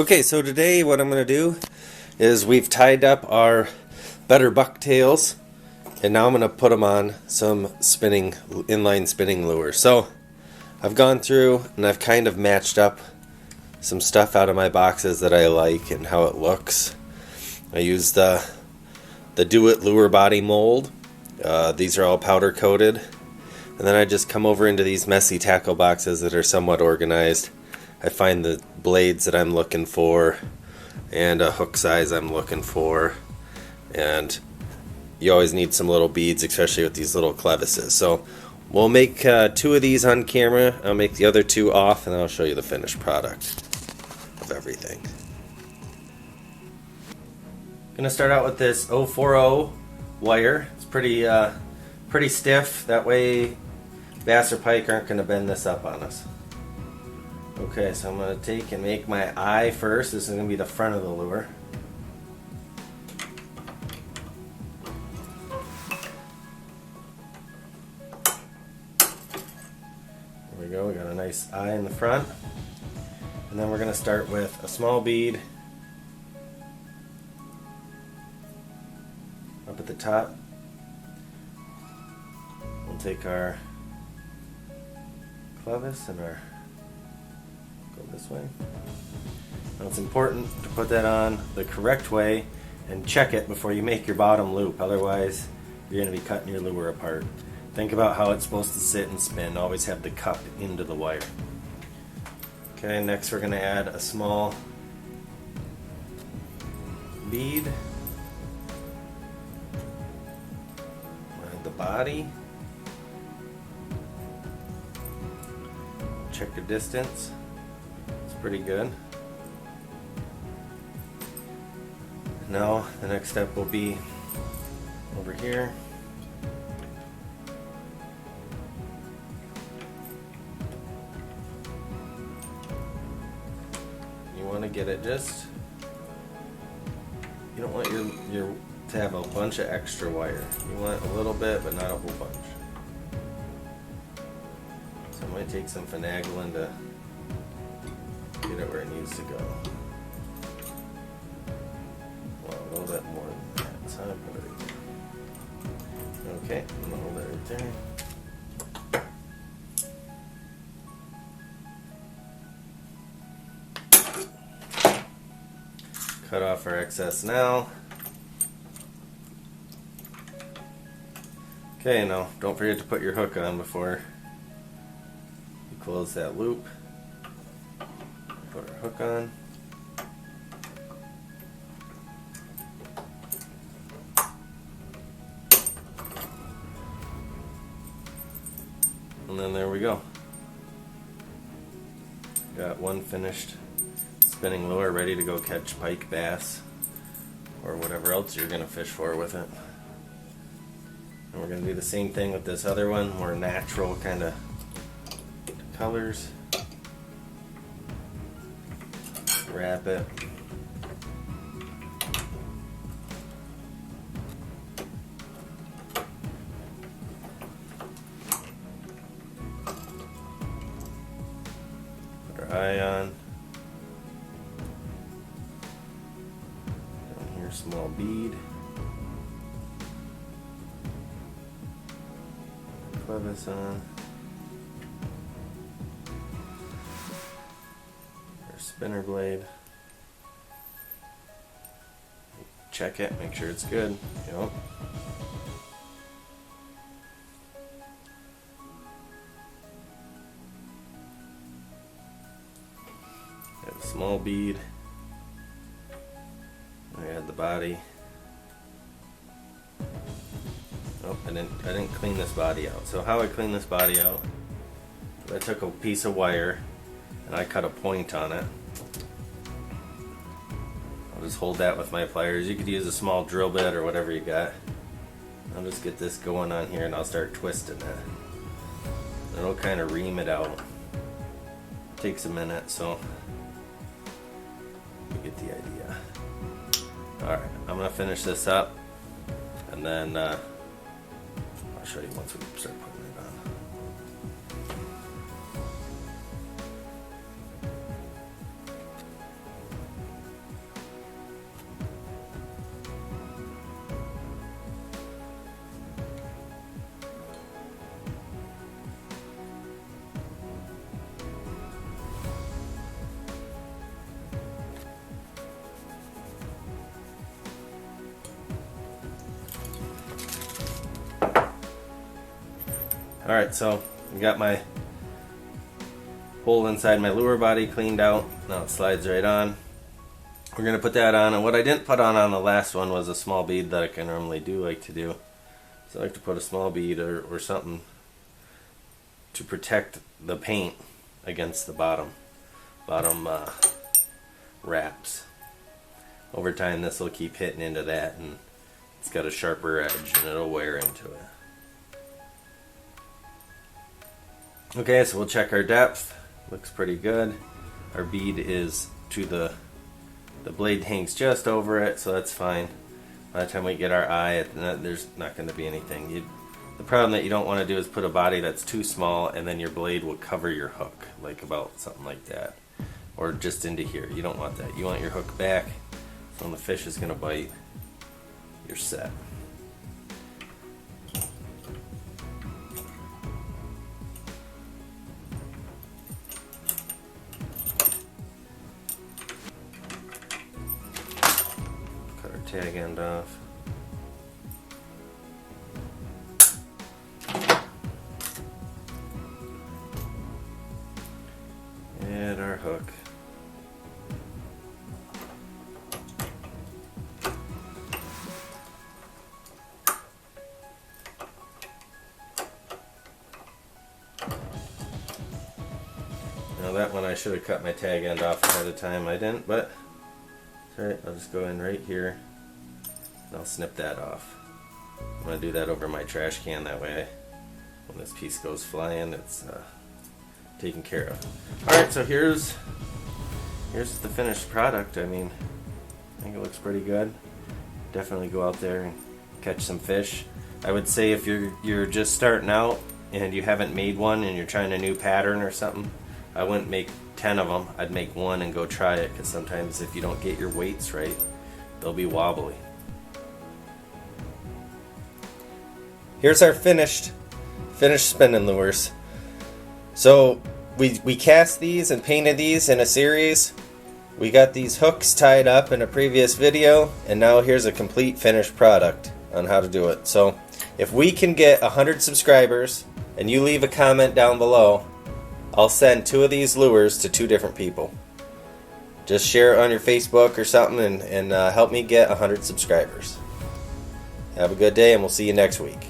Okay, so today what I'm going to do is we've tied up our better bucktails, and now I'm going to put them on some inline spinning lures. So I've gone through and I've kind of matched up some stuff out of my boxes that I like and how it looks. I used the Do It lure body mold. These are all powder coated. And then I just come over into these messy tackle boxes that are somewhat organized. I find the blades that I'm looking for and a hook size I'm looking for, and you always need some little beads, especially with these little clevises. So we'll make 2 of these on camera. I'll make the other 2 off, and I'll show you the finished product of everything. Gonna start out with this 040 wire. It's pretty stiff. That way bass or pike aren't gonna bend this up on us. Okay, so I'm going to take and make my eye first. This is going to be the front of the lure. There we go, we got a nice eye in the front. And then we're going to start with a small bead up at the top. We'll take our clevis and our this way. Now it's important to put that on the correct way and check it before you make your bottom loop, otherwise you're going to be cutting your lure apart. Think about how it's supposed to sit and spin. Always have the cup into the wire. Okay, next we're going to add a small bead around the body. Check the distance. Pretty good. Now the next step will be over here. You want to get it just, you don't want your to have a bunch of extra wire. You want a little bit, but not a whole bunch. So it might take some finagling to get it where it needs to go. Well, a little bit more than that. So I'm put it right there. Okay, I'm gonna hold that right there. Cut off our excess now. Okay, now don't forget to put your hook on before you close that loop. Put our hook on. And then there we go. Got one finished spinning lure ready to go catch pike, bass, or whatever else you're going to fish for with it. And we're going to do the same thing with this other one, more natural kind of colors. Wrap it. Put our eye on. Down here, small bead. Clevis on. Spinner blade. Check it, make sure it's good. Yep. Got a small bead. I add the body. Oh, I didn't clean this body out. So how I clean this body out? I took a piece of wire and I cut a point on it. I'll just hold that with my pliers. You could use a small drill bit or whatever you got. I'll just get this going on here and I'll start twisting it. It'll kind of ream it out. Takes a minute, so you get the idea. Alright, I'm going to finish this up and then I'll show you once we start putting it on. Alright, so I got my hole inside my lure body cleaned out. Now it slides right on. We're going to put that on, and what I didn't put on the last one was a small bead that I normally do like to do. So I like to put a small bead or something to protect the paint against the bottom wraps. Over time this will keep hitting into that, and it's got a sharper edge and it'll wear into it. Okay, so we'll check our depth. Looks pretty good. Our bead is to the blade hangs just over it, so that's fine. By the time we get our eye, there's not going to be anything. The problem that you don't want to do is put a body that's too small and then your blade will cover your hook, like about something like that. Or just into here. You don't want that. You want your hook back, so when the fish is going to bite, you're set. Tag end off. And our hook. Now that one I should have cut my tag end off ahead of time. I didn't, but it's alright. I'll just go in right here. I'll snip that off. I'm going to do that over my trash can, that way when this piece goes flying it's taken care of. Alright, so here's the finished product. I mean, I think it looks pretty good. Definitely go out there and catch some fish. I would say if you're just starting out and you haven't made one and you're trying a new pattern or something, I wouldn't make 10 of them. I'd make one and go try it, because sometimes if you don't get your weights right, they'll be wobbly. Here's our finished spinning lures. So we cast these and painted these in a series. We got these hooks tied up in a previous video, and now here's a complete finished product on how to do it. So if we can get 100 subscribers and you leave a comment down below, I'll send 2 of these lures to 2 different people. Just share it on your Facebook or something and help me get 100 subscribers. Have a good day, and we'll see you next week.